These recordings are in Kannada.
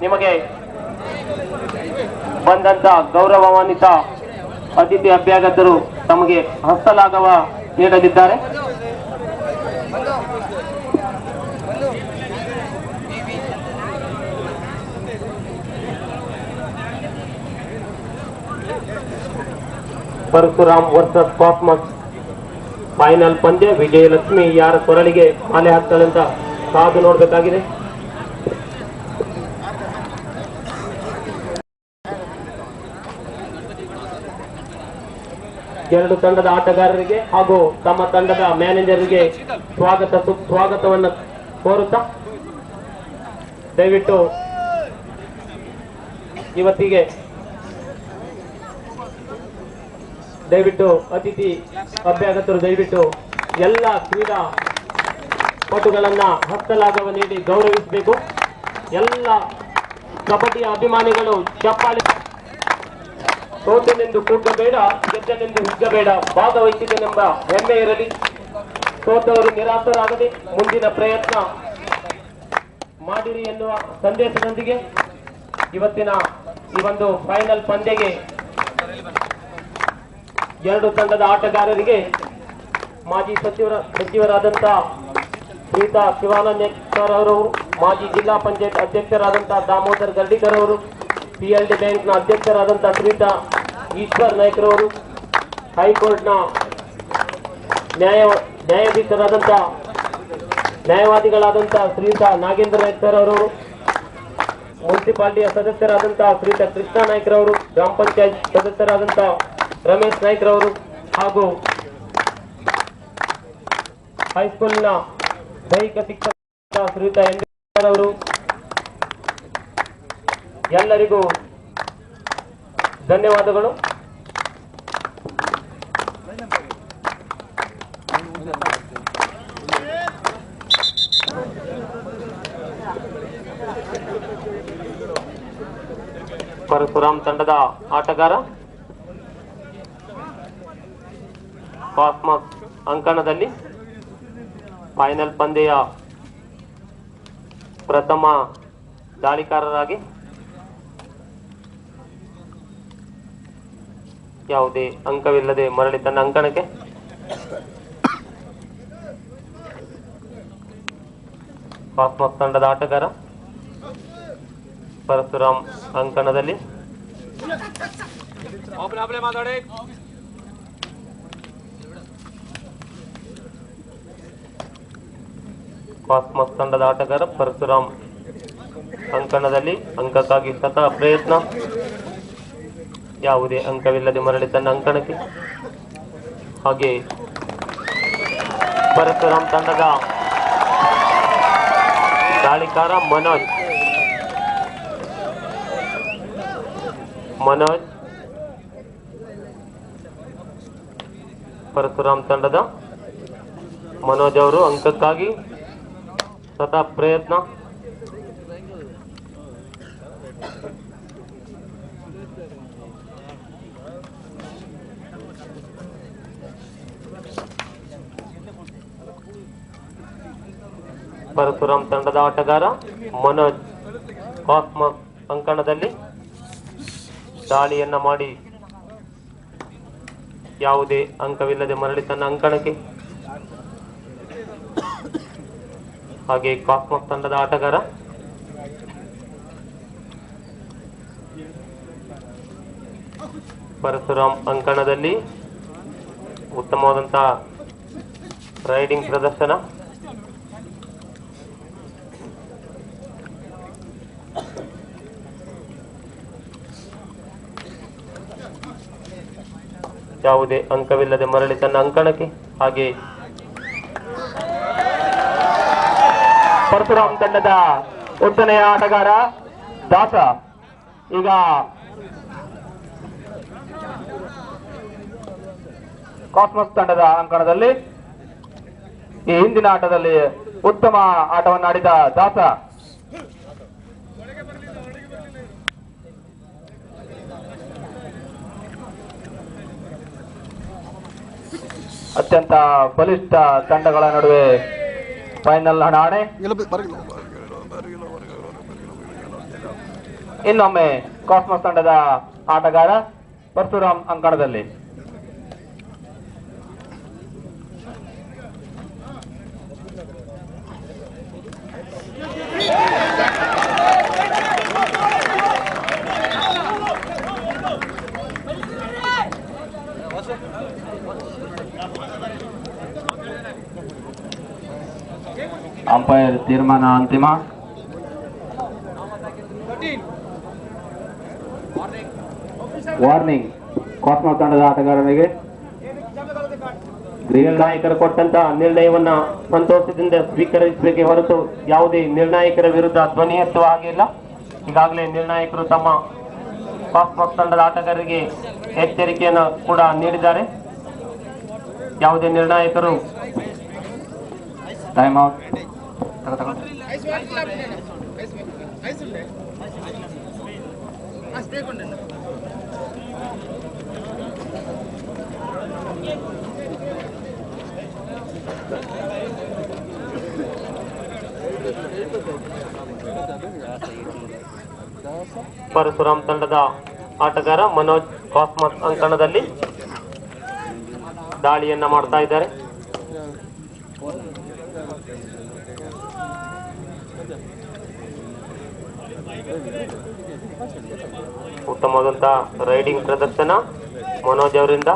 ನಿಮಗೆ ಬಂದಂತ ಗೌರವಾನ್ವಿತ ಅತಿಥಿ ಅಭ್ಯಾಗತರು ತಮಗೆ ಹಸ್ತಲಾಘವ ನೀಡಲಿದ್ದಾರೆ. ಪರಶುರಾಮ್ ವರ್ಸಸ್ ಕಾಸ್ಮಸ್ ಫೈನಲ್ ಪಂದ್ಯ. ವಿಜಯಲಕ್ಷ್ಮಿ ಯಾರ ಕೊರಳಿಗೆ ಮಾಲೆ ಹಾಕ್ತಾಳೆ ಅಂತ ಕಾದು ನೋಡಬೇಕಾಗಿದೆ. ಎರಡು ತಂಡದ ಆಟಗಾರರಿಗೆ ಹಾಗೂ ತಮ್ಮ ತಂಡದ ಮ್ಯಾನೇಜರ್ಗೆ ಸ್ವಾಗತವನ್ನು ಕೋರುತ್ತಾ ದಯವಿಟ್ಟು ಅತಿಥಿ ಅಭ್ಯಾಗತರು ದಯವಿಟ್ಟು ಎಲ್ಲ ಕ್ರೀಡಾ ಪಟುಗಳನ್ನ ಹಸ್ತಲಾಘವ ನೀಡಿ ಗೌರವಿಸಬೇಕು. ಎಲ್ಲ ಕಬಡ್ಡಿಯ ಅಭಿಮಾನಿಗಳು ಚಪ್ಪಾಳೆ. ಸೋತೆನೆಂದು ಕೂಗಬೇಡ, ಗೆದ್ದನೆಂದು ಹಿಗ್ಗಬೇಡ, ಭಾಗವಹಿಸಿದೆನೆಂಬ ಹೆಮ್ಮೆ ಇರಲಿ. ಸೋತವರು ನಿರಾಸರಾಗದೆ ಮುಂದಿನ ಪ್ರಯತ್ನ ಮಾಡಿರಿ ಎನ್ನುವ ಸಂದೇಶದೊಂದಿಗೆ ಇವತ್ತಿನ ಈ ಒಂದು ಫೈನಲ್ ಪಂದ್ಯಗೆ ಎರಡು ತಂಡದ ಆಟಗಾರರಿಗೆ ಮಾಜಿ ಸಚಿವರಾದಂಥ ಶ್ರೀತಾ ಶಿವಾನಂದೇಶ್ವರ್ ಅವರು, ಮಾಜಿ ಜಿಲ್ಲಾ ಪಂಚಾಯತ್ ಅಧ್ಯಕ್ಷರಾದಂಥ ದಾಮೋದರ್ ಗರ್ಡಿಕರ್ ಅವರು, PLD ಬ್ಯಾಂಕ್ನ ಅಧ್ಯಕ್ಷರಾದಂಥ ಶ್ರೀತಾ ಈಶ್ವರ್ ನಾಯ್ಕರವರು, ಹೈಕೋರ್ಟ್ನ ನ್ಯಾಯವಾದಿಗಳಾದಂಥ ಶ್ರೀತಾ ನಾಗೇಂದ್ರ ನಾಯ್ಕರ್ ಅವರು, ಮುನ್ಸಿಪಾಲಿಟಿಯ ಸದಸ್ಯರಾದಂಥ ಶ್ರೀತಾ ಕೃಷ್ಣ ನಾಯ್ಕರವರು, ಗ್ರಾಮ ಪಂಚಾಯತ್ ಸದಸ್ಯರಾದಂಥ ರಮೇಶ್ ನಾಯ್ಕರವರು ಹಾಗೂ ಹೈಸ್ಕೂಲ್ನ ದೈಹಿಕ ಶಿಕ್ಷಕ ಶ್ರೀತಾ ಅವರು, ಎಲ್ಲರಿಗೂ ಧನ್ಯವಾದಗಳು. ಪರಶುರಾಮ್ ತಂಡದ ಆಟಗಾರ ಕಾಸ್ಮಸ್ ಅಂಕಣದಲ್ಲಿ ಫೈನಲ್ ಪಂದ್ಯ ಪ್ರಥಮ ದಾಳಿಕಾರರಾಗಿ ಯಾವುದೇ ಅಂಕವಿಲ್ಲದೆ ಮರಳಿ ತನ್ನ ಅಂಕಣಕ್ಕೆ ಕಾಸ್ಮಸ್ ತಂಡದ ಆಟಗಾರ ಪರಶುರಾಮ್ ಅಂಕಣದಲ್ಲಿ ಕಾಸ್ಮಸ್ ತಂಡದ ಆಟಗಾರ ಪರಶುರಾಮ್ ಅಂಕಣದಲ್ಲಿ ಅಂಕಕ್ಕಾಗಿ ಸತತ ಪ್ರಯತ್ನ, ಯಾವುದೇ ಅಂಕವಿಲ್ಲದೆ ಮರಳಿ ತನ್ನ ಅಂಕಣಕ್ಕೆ. ಹಾಗೆ ಪರಶುರಾಮ್ ತಂಡದ ದಾಳಿಕಾರ ಮನೋಜ್ ಪರಶುರಾಮ್ ತಂಡದ ಮನೋಜ್ ಅವರು ಅಂಕಕ್ಕಾಗಿ ಸತತ ಪ್ರಯತ್ನ, ಪರಶುರಾಮ್ ತಂಡದ ಆಟಗಾರ ಮನೋಜ್ ಕಾಸ್ಮಸ್ ಅಂಕಣದಲ್ಲಿ ದಾಳಿಯನ್ನ ಮಾಡಿ ಯಾವುದೇ ಅಂಕವಿಲ್ಲದೆ ಮರಳಿ ತನ್ನ ಅಂಕಣಕ್ಕೆ. ಹಾಗೆ ಕಾಸ್ಮಸ್ ತಂಡದ ಆಟಗಾರ ಪರಶುರಾಮ್ ಅಂಕಣದಲ್ಲಿ ಉತ್ತಮವಾದಂತಹ ರೈಡಿಂಗ್ ಪ್ರದರ್ಶನ, ಯಾವುದೇ ಅಂಕವಿಲ್ಲದೆ ಮರಳಿ ತನ್ನ ಅಂಕಣಕ್ಕೆ. ಹಾಗೆ ಪರಶುರಾಮ್ ತಂಡದ ಉತ್ತನೆಯ ಆಟಗಾರ ದಾಸ ಈಗ ಕಾಸ್ಮಸ್ ತಂಡದ ಅಂಕಣದಲ್ಲಿ ಈ ಹಿಂದಿನ ಆಟದಲ್ಲಿ ಉತ್ತಮ ಆಟವನ್ನಾಡಿದ ದಾಸ ಅತ್ಯಂತ ಬಲಿಷ್ಠ ತಂಡಗಳ ನಡುವೆ ಫೈನಲ್ ಹಣಾಹಣಿ. ಇನ್ನೊಮ್ಮೆ ಕಾಸ್ಮಸ್ ತಂಡದ ಆಟಗಾರ ಪರಶುರಾಮ್ ಅಂಕಣದಲ್ಲಿ. ಅಂಪೈರ್ ತೀರ್ಮಾನ ಅಂತಿಮ. ವಾರ್ನಿಂಗ್ ಕಾಸ್ಮಸ್ ತಂಡದ ಆಟಗಾರನಿಗೆ. ನಿರ್ಣಾಯಕರು ಕೊಟ್ಟಂತಹ ನಿರ್ಣಯವನ್ನ ಸಂತೋಷದಿಂದ ಸ್ವೀಕರಿಸಬೇಕೆ ಹೊರತು ಯಾವುದೇ ನಿರ್ಣಾಯಕರ ವಿರುದ್ಧ ಧ್ವನಿ ಎತ್ತುವ ಹಾಗಿಲ್ಲ. ಈಗಾಗಲೇ ನಿರ್ಣಾಯಕರು ತಮ್ಮ ಕಾಸ್ಮಸ್ ತಂಡದ ಆಟಗಾರರಿಗೆ ಎಚ್ಚರಿಕೆಯನ್ನು ಕೂಡ ನೀಡಿದ್ದಾರೆ. ಯಾವುದೇ ನಿರ್ಣಾಯಕರು ಟೈಮ್ ಔಟ್. ಪರಶುರಾಮ್ ತಂಡದ ಆಟಗಾರ ಮನೋಜ್ ಕಾಸ್ಮಸ್ ಅಂಕಣದಲ್ಲಿ ದಾಳಿಯನ್ನ ಮಾಡ್ತಾ ಇದ್ದಾರೆ. ಉತ್ತಮವಾದಂತಹ ರೈಡಿಂಗ್ ಪ್ರದರ್ಶನ ಮನೋಜ್ ಅವರಿಂದ.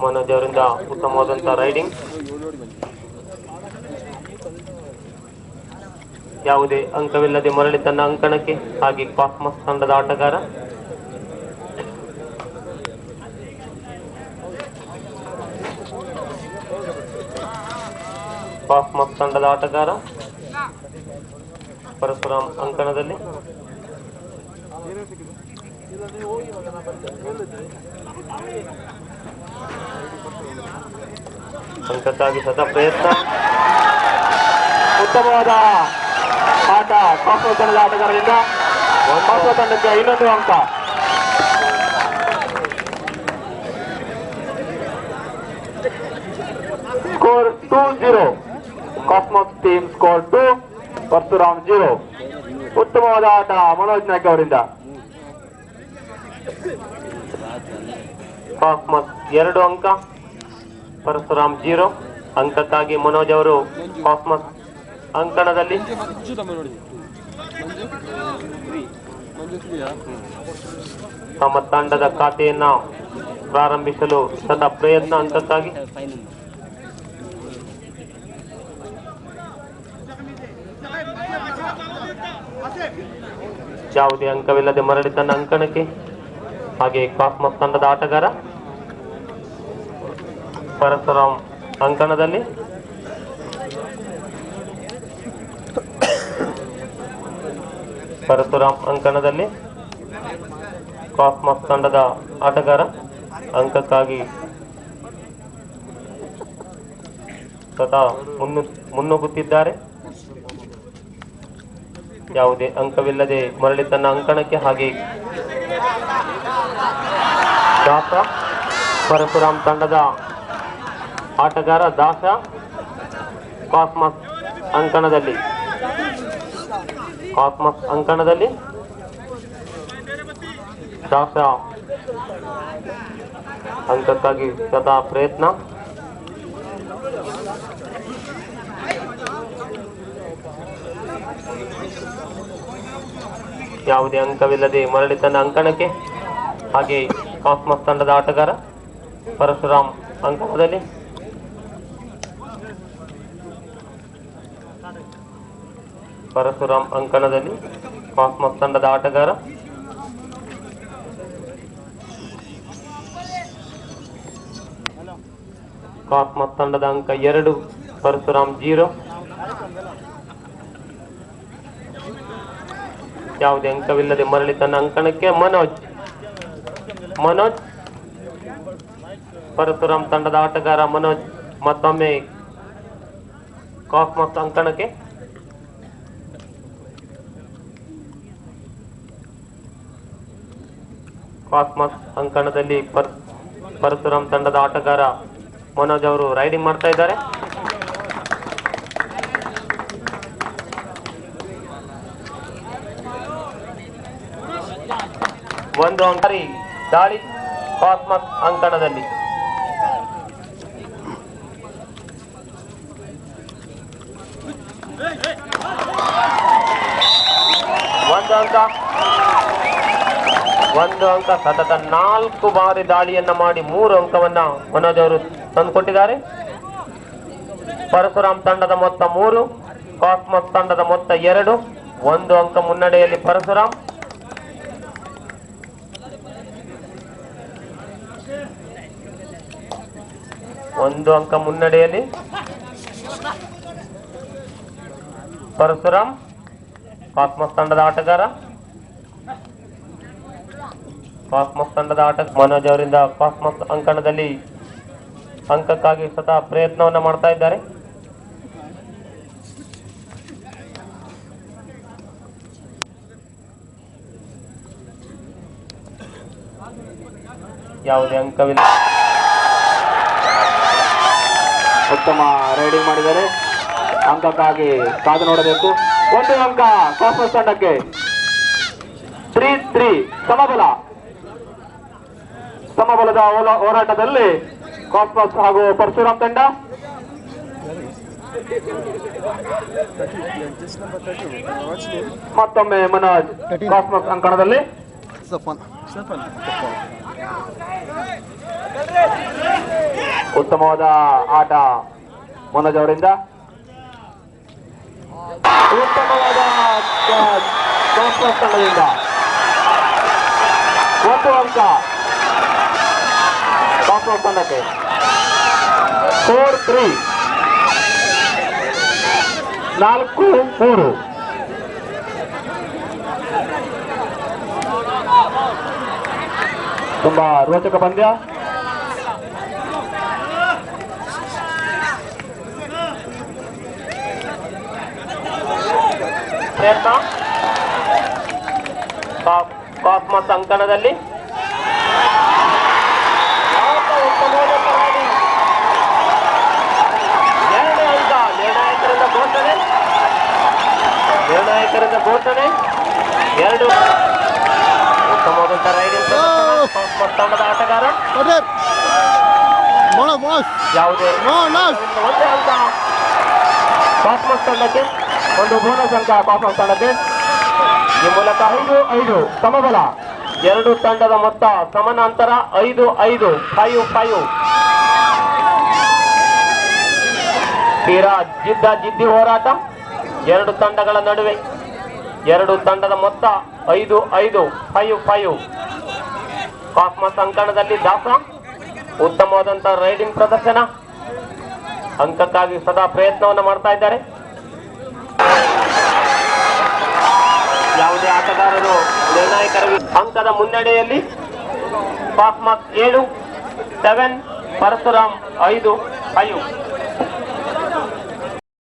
ಮನೋಜ್ ಅವರಿಂದ ಉತ್ತಮವಾದಂತಹ ರೈಡಿಂಗ್. ಯಾವುದೇ ಅಂಕವಿಲ್ಲದೆ ಮರಳಿ ತನ್ನ ಅಂಕಣಕ್ಕೆ. ಹಾಗೆ ಕಾಸ್ಮಸ್ ತಂಡದ ಆಟಗಾರ ಪರಶುರಾಮ್ ಅಂಕಣದಲ್ಲಿ. ಅಂಕಕ್ಕಾಗಿ ಸದಾ ಪ್ರಯತ್ನ. ಉತ್ತಮವಾದ ಆಟ ಕಾಸ್ಮಸ್ ತಂಡದ ಆಟಗಾರರಿಂದ. ಕಾಸ್ಮಸ್ ತಂಡಕ್ಕೆ ಇನ್ನೊಂದು ಅಂಕ. Score 2-0. Cosmos team score 2, Parashuram 0. ಉತ್ತಮವಾದ ಆಟ ಮನೋಜ್ ನಾಯ್ಕ ಅವರಿಂದ. ಕಾಸ್ಮಸ್ 2 ಅಂಕ, ಪರಶುರಾಮ್ 0. ಅಂಕಕ್ಕಾಗಿ ಮನೋಜ್ ಅವರು ಕಾಸ್ಮಸ್ ಅಂಕಣದಲ್ಲಿ. ತಮ್ಮ ತಂಡದ ಖಾತೆಯನ್ನ ಪ್ರಾರಂಭಿಸಲು ಸದಾ ಪ್ರಯತ್ನ. ಅಂಕಕ್ಕಾಗಿ ಯಾವುದೇ ಅಂಕವಿಲ್ಲದೆ ಮರಳಿ ತನ್ನ ಅಂಕಣಕ್ಕೆ. ಹಾಗೆ ಕಾಸ್ಮಸ್ ತಂಡದ ಆಟಗಾರ ಪರಶುರಾಮ್ ಅಂಕಣದಲ್ಲಿ. ಪರಶುರಾಮ್ ಅಂಕಣದಲ್ಲಿ ಕಾಸ್ಮಸ್ ತಂಡದ ಆಟಗಾರ ಅಂಕಕ್ಕಾಗಿ ಸದಾ ಮುನ್ನುಗ್ಗುತ್ತಿದ್ದಾರೆ. ಯಾವುದೇ ಅಂಕವಿಲ್ಲದೆ ಮರಳಿ ತನ್ನ ಅಂಕಣಕ್ಕೆ. ಹಾಗೆ ದಾಸ ಪರಶುರಾಮ್ ತಂಡದ ಆಟಗಾರ ದಾಸ ಕಾಸ್ಮಸ್ ಅಂಕಣದಲ್ಲಿ. ಕಾಸ್ಮಸ್ ಅಂಕಣದಲ್ಲಿ ದಾಸ ಅಂಕಕ್ಕಾಗಿ ಸದಾ ಪ್ರಯತ್ನ. ಯಾವುದೇ ಅಂಕವಿಲ್ಲದೆ ಮರಳಿ ತನ್ನ ಅಂಕಣಕ್ಕೆ. ಹಾಗೆ ಕಾಸ್ಮಸ್ ತಂಡದ ಆಟಗಾರ ಪರಶುರಾಮ್ ಅಂಕಣದಲ್ಲಿ. ಪರಶುರಾಮ್ ಅಂಕಣದಲ್ಲಿ ಕಾಸ್ಮಸ್ ತಂಡದ ಆಟಗಾರ. ಕಾಸ್ಮಸ್ ತಂಡದ ಅಂಕ 2, ಪರಶುರಾಮ್ 0. ಯಾವುದೇ ಅಂಕವಿಲ್ಲದೆ ಮರಳಿ ತನ್ನ ಅಂಕಣಕ್ಕೆ. ಮನೋಜ್ ಪರಶುರಾಮ್ ತಂಡದ ಆಟಗಾರ ಮನೋಜ್ ಮತ್ತೊಮ್ಮೆ ಕಾಸ್ಮಸ್ ಅಂಕಣಕ್ಕೆ. ಕಾಸ್ಮಸ್ ಅಂಕಣದಲ್ಲಿ ಪರಶುರಾಮ್ ತಂಡದ ಆಟಗಾರ ಮನೋಜ್ ಅವರು ರೈಡಿಂಗ್ ಮಾಡ್ತಾ ಇದ್ದಾರೆ. ಒಂದು ಅಂಕರಿ ದಾಳಿ ಕಾಸ್ಮಸ್ ಅಂಕಣದಲ್ಲಿ. ಒಂದು ಅಂಕ ಸತತ 4 ಬಾರಿ ದಾಳಿಯನ್ನ ಮಾಡಿ 3 ಅಂಕವನ್ನ ಮನೋಜ್ ಅವರು ತಂದುಕೊಟ್ಟಿದ್ದಾರೆ. ಪರಶುರಾಮ್ ತಂಡದ ಮೊತ್ತ 3, ಕಾಸ್ಮಸ್ ತಂಡದ ಮೊತ್ತ 2. 1 ಅಂಕ ಮುನ್ನಡೆಯಲ್ಲಿ ಪರಶುರಾಮ್. ಒಂದು ಅಂಕ ಮುನ್ನಡೆಯಲ್ಲಿ ಪರಶುರಾಮ್, ಕಾಸ್ಮಸ್ ತಂಡದ ಆಟಗಾರ. ಕಾಸ್ಮಸ್ ತಂಡದ ಆಟ ಮನೋಜ್ ಅವರಿಂದ ಕಾಸ್ಮಸ್ ಅಂಕಣದಲ್ಲಿ ಅಂಕಕ್ಕಾಗಿ ಸದಾ ಪ್ರಯತ್ನವನ್ನ ಮಾಡ್ತಾ ಇದ್ದಾರೆ. ಯಾವುದೇ ಅಂಕವಿಲ್ಲ. ಉತ್ತಮ ರೈಡಿಂಗ್ ಮಾಡಿದ್ದಾರೆ. ಅಂಕಕ್ಕಾಗಿ ಕಾದು ನೋಡಬೇಕು. 1 ಅಂಕ ಕಾಸ್ಮಸ್ ತಂಡಕ್ಕೆ. 3-3 ಸಮಬಲದ ಹೋರಾಟದಲ್ಲಿ ಕಾಸ್ಮಸ್ ಹಾಗೂ ಪರಶುರಾಮ್ ತಂಡ. ಮತ್ತೊಮ್ಮೆ ಮನೋಜ್ ಕಾಸ್ಮಸ್ ಅಂಕಣದಲ್ಲಿ. ಉತ್ತಮವಾದ ಆಟ ಮನೋಜ್ ಅವರಿಂದ. ಉತ್ತಮವಾದ ಕಾಸ್ಮಸ್ ತಂಡದಿಂದ 1 ಅಂಕ ಕಾಸ್ಮಸ್ ತಂಡಕ್ಕೆ. 4-3 4-3. ತುಂಬಾ ರೋಚಕ ಪಂದ್ಯ. ಕಾಸ್ಮಸ್ ಅಂಕಣದಲ್ಲಿ ನಿರ್ಣಾಯಕರಿಂದ ಘೋಷಣೆ. 2 ಉತ್ತಮವಾದಂತ ರೈಡಿಂಗ್ ಕಾಸ್ಮಸ್ ತಂಡದ ಆಟಗಾರ. ಯಾವುದೇ 1 ಅಂಕ ಕಾಸ್ಮಸ್ ತಂಡಕ್ಕೆ, 1 ಬೋನಸ್ ಅಂಕ ಕಾಸ್ಮಸ್ ತಂಡಕ್ಕೆ. ಈ ಮೂಲಕ 5-5 ಸಮಬಲ. 2 ತಂಡದ ಮೊತ್ತ ಸಮಾನಾಂತರ 5-5 5-5. ತೀರಾ ಜಿದ್ದಿ ಹೋರಾಟ 2 ತಂಡಗಳ ನಡುವೆ. 2 ತಂಡದ ಮೊತ್ತ 5-5 5-5. ಕಾಸ್ಮಸ್ ಅಂಕಣದಲ್ಲಿ ದಾಸ ಉತ್ತಮವಾದಂತ ರೈಡಿಂಗ್ ಪ್ರದರ್ಶನ. ಅಂಕಕ್ಕಾಗಿ ಸದಾ ಪ್ರಯತ್ನವನ್ನು ಮಾಡ್ತಾ ಇದ್ದಾರೆ. ಯಾವುದೇ ಆಟಗಾರರು ನಿರ್ಣಾಯಕರ ಅಂಕದ ಮುನ್ನಡೆಯಲ್ಲಿ ಕಾಸ್ಮಸ್ 7-7, ಪರಶುರಾಮ್ 5-5.